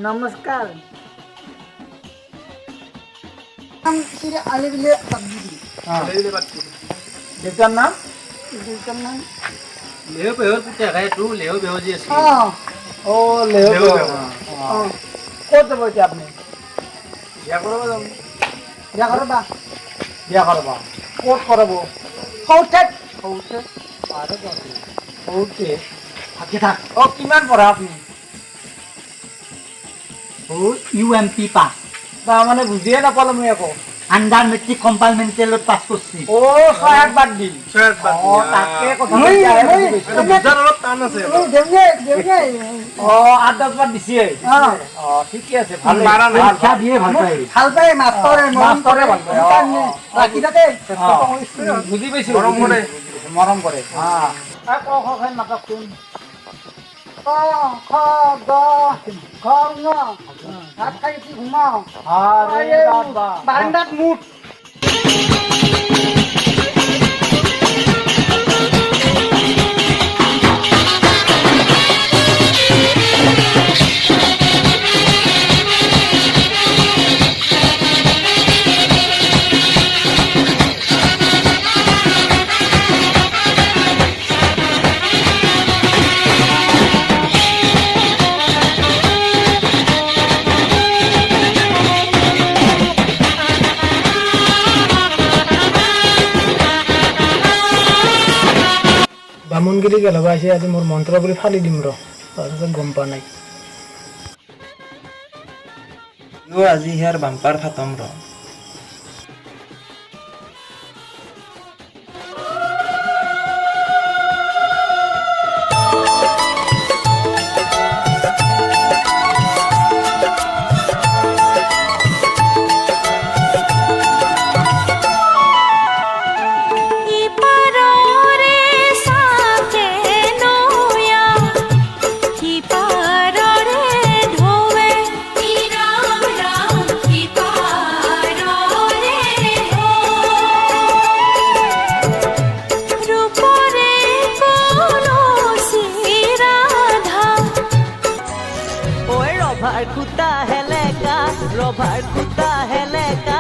নমস্কাৰ। দেউতাৰ নাম লেও বেহৰ পুতেক এইটো লেও বেহ যি আছে লেহ ক'ত যাব এতিয়া আপুনি? বিয়া কৰাব যাম। বিয়া কৰাবা? বিয়া কৰাবা ক'ত কৰাব? সৌঠাত সৌঠে থাকি থাক। কিমান পঢ়া আপুনি? UMP পাছ তাৰমানে বুজিয়ে নাপালো মই একো। আণ্ডাৰ মেট্ৰিক কম্পাৰ্টমেণ্টেলত পাছ কৰিছি। 6-8 বাদ দিল। তাকে কথা অলপ টান আছে। 8-10 বাদ দিছে। ঠিকে আছে, ভাল পৰীক্ষা দিয়ে ভাল পায়। ভাল পায় মাষ্টৰে ভাল পায়। ৰাখি থাকে বুজি পাইছো। মৰম কৰে। ক খ খ নাটকচোন। ক খ গ ঘ ঙ ভাত খাই উঠি ঘুমাও বাৰান্দাত মুঠ। বামুণগিৰি গেলবা আছে আজি মোৰ মন্ত্ৰ বুলি ফালি দিম তাৰপিছত গম পোৱা নাই। আজি হিয়াৰ বাম্পাৰ খাতম ৰভাৰ খুটা হেলেকা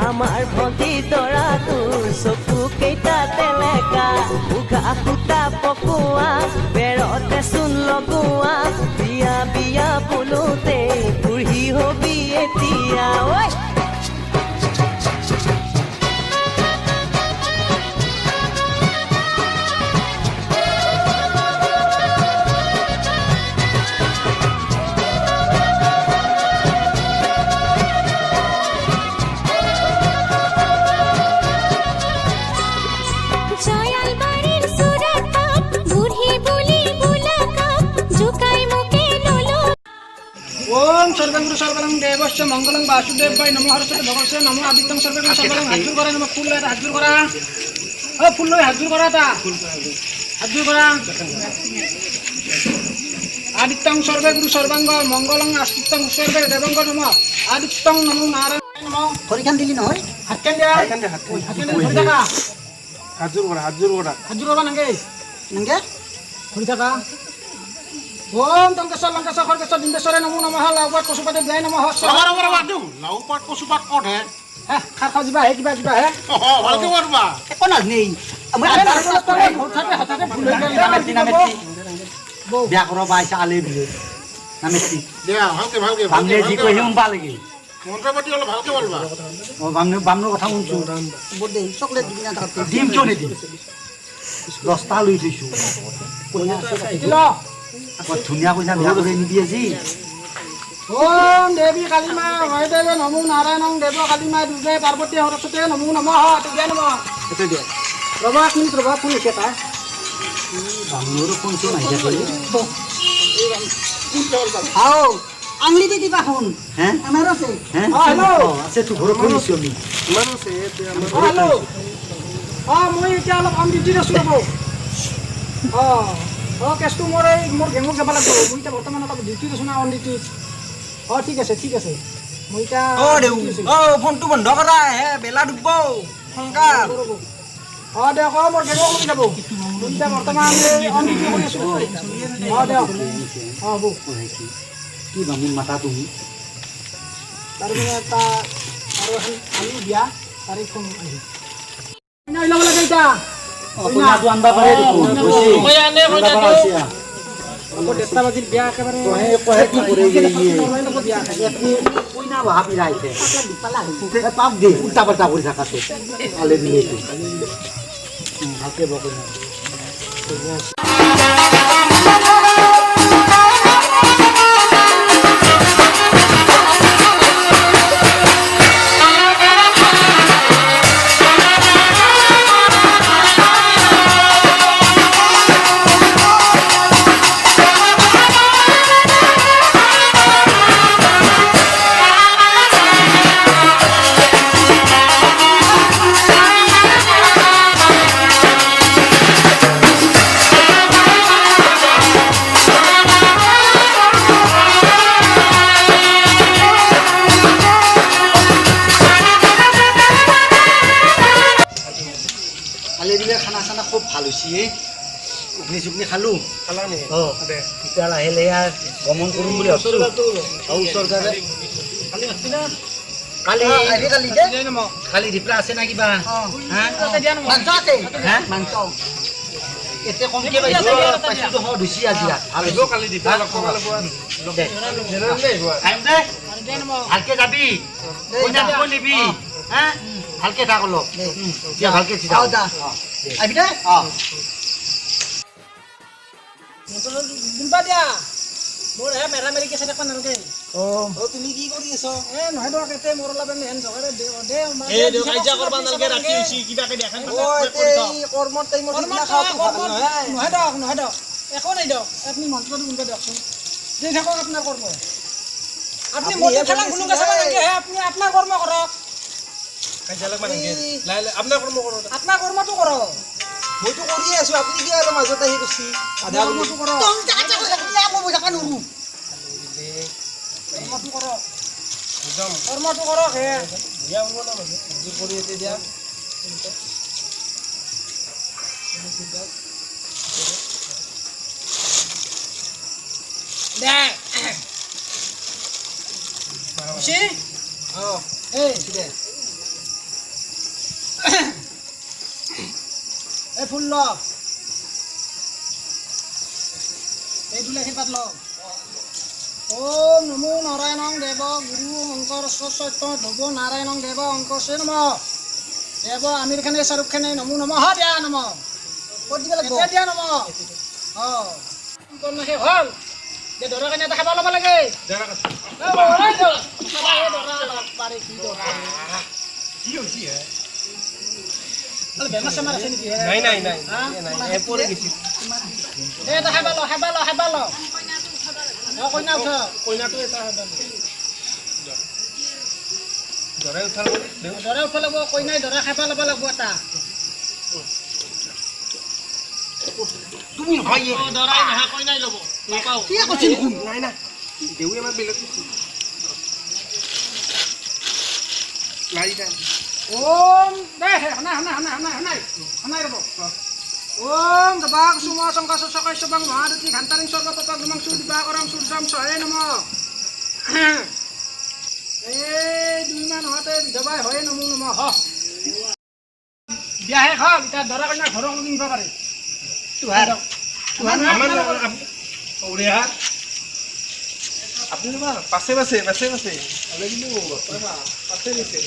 আমাৰ ভণ্টি দৰা তোৰ চকু কেইটা তেলেকা উঘা খুটা পকোৱা বেৰতে চোন লগোৱা বিয়া বিয়া বোলোতে বুঢ়ী হবি এতিয়া ঐ। ওম সর্বগুরু সর্বলং দেবস্য মঙ্গলং বাসুদেব ভাই নমঃ হরস্বতী ভগবতে নমঃ আদিত্যং সর্বগুরু সর্বলং হাজুর করা নমঃ ফুল লয় হাজুর করা ফুল লয় হাজুর করা তা হাজুর করা আদিত্যং সর্বগুরু সর্বাঙ্গ মঙ্গলং আস্তিত্যং সর্বে দেবঙ্গ নমঃ আদিত্যং নমঃ নারায়ণ নমঃ পৰীক্ষা দিলি নহয়? হাতকেন দিয়া ধৰি থাকা হাজুৰ কৰা হাজুৰ কৰা নাগে ধৰি থাকা। ওম টংকেশ্বৰ লংকেশ্বৰ খড়গেশ্বৰ ডিম্বেশ্বৰে নমো নমঃ লাউপাত পশুপাতে জয় নমঃ লাওপাত কচুপাত ক'ত হে খাৰ খাওঁ যিবা হে কিবা হে ভালকে কৰবা একো নাজনেই। বিয়া কৰাব আহিছে আলি বিলে নামেছি দিয়া ভালকে বামনে যি কৈ শুনবা লাগে। মন্ত্ৰ পাতি অলপ ভালকে বলবা। বামনৰ কথা শুনছো। চকলেট দিম কিয় নিদিম? 10টা লৈ থৈছো। ধুনীয়া পইচা বিয়া কৰি নিদিয়ে যি। ওম দেৱী কালীমা মহাদেৱে নমো নাৰায়ণং দেৱ কালীমা দুৰ্গে পাৰ্বতী সৰস্বতী নমো নমঃ জয় নমঃ। ৰবা এক মিনিট ৰবা ফোন হৈছে তাৰ বামনৰো ফোনটো নাহিছে কৰি আঙুলি দি দিবা শুন হে আমাৰ আছে আছে তো ঘৰত কৰিছো আমি হেল্ল' মই এতিয়া অলপ অন ডিউটিত আছোঁ ৰ'ব। কেছটো মোৰ গেঙত যাব লাগিব। মই এতিয়া বৰ্তমান অলপ ডিউটিত আছোঁ না অন ডিউটিত। ঠিক আছে মই এতিয়া ফোনটো বন্ধ কৰা হে বেলা ডুবব সোনকাল। দিয়ক মোৰ গেঙক লৈ যাব। মই এতিয়া বৰ্তমান অন ডিউটি কৰি আছোঁ। দিয়ক বৌ কি বামুণ মাতা তুমি তাৰমানে এটা আৰু এখন আলু দিয়া তাৰিখ ফোন আহি ওলাব লাগে এতিয়া কইনাটো আনবা পাৰে দেখোন আকৌ 1:30 বাজিল বিয়া একেবাৰে কি কৰে কইনা ভাবি ৰাইছে পাপ দে উল্টা পাল্টা কৰি থাকাটো আলে দিয়ে ভালকে বকইনা কালি দিলে খানা চানা খুব ভাল হৈছে উগনি চুগনি খালোঁ এতিয়া লাহে লাহে ভ্ৰমণ কৰিম বুলি ভাবিছোঁ ওচৰকাৰে কালি ৰিপ্লা আছে না কিবা এতিয়া কমকৈ পাইছোঁ ধুচি আজি ভালকে যাবি কইনা নিবি হা ভালকে থাক অলপ দিয়া ভালকে আহিবি দে দিবা দিয়া মোৰ মেৰামেৰি কেছে দেখবা নালাগে তুমি কি কৰি আছ নহয় দিয়ক এতে মোৰ অলপ হেন জগাৰে দে কাজিয়া কৰবা নালগে ৰাতি হৈছে কিবাকে দেখা কৰ্মৰ টাইমত নহয় দিয়ক একো নাই দিয়ক আপুনি মন্ত্ৰটো কোনকে দিয়কচোন যে থাকক আপোনাৰ কৰ্ম আপুনি মোৰ খেলা কোনো কাছে নালাগে আপুনি আপোনাৰ কৰ্ম কৰক কাজিয়া লাগবা নালগে আপোনাৰ কৰ্ম কৰক আপোনাৰ কৰ্মটো কৰক মইতো কৰিয়ে আছো আপুনি কি আৰু মাজত আহি কৈছি আধা কৰ্মটো কৰক কৰ্মটো কৰক হে কৰি এতে দিয়া দে বুজি এই দে এই ফুল ল এই তুলসী পাত ল ওম নমো নাৰায়ণং দেৱ গুৰু শংকৰ সত্য ধ্ৰুৱ নাৰায়ণং দেৱ অংকশে নম দেৱ আমিৰ খানে শ্বাহৰুখ খানে নমো নমঃ দিয়া নম ক'ত দিব লাগিব দিয়া নম শেষ হ'ল যে দৰা কাৰণে এটা খাব ল'ব লাগে বেমাৰ চেমাৰ আছে নেকি নাই পৰি গৈছি এটা খাবা ল কইনা উঠা কইনাটো এটা দৰাই উঠাল দৰা উঠা লাগিব কইনাই দৰা খাবা ল'ব লাগিব এটা তুমি নহয় দৰাই নহয় কইনাই ল'ব নাপাওঁ কি কৈছিল নাই না দেউৱে আমাৰ বেলেগ লাৰি দা ওম দে হানাই ৰ'ব ওম দবা কুসুম শংকা চকাই সবাং মহাদুতি ঘান্তাৰিং স্বৰ্গ পপা গুমাং চুৰ দিবা কৰাং চুৰজাম সহে নম এই দুইমান হওঁতে বিধৱাই হয়ে নমো নমঃ বিয়া শেষ হ'ল এতিয়া দৰা কইনা ঘৰক নিব পাৰে আপুনি পাছে পাছে কিন্তু পাছে দিছে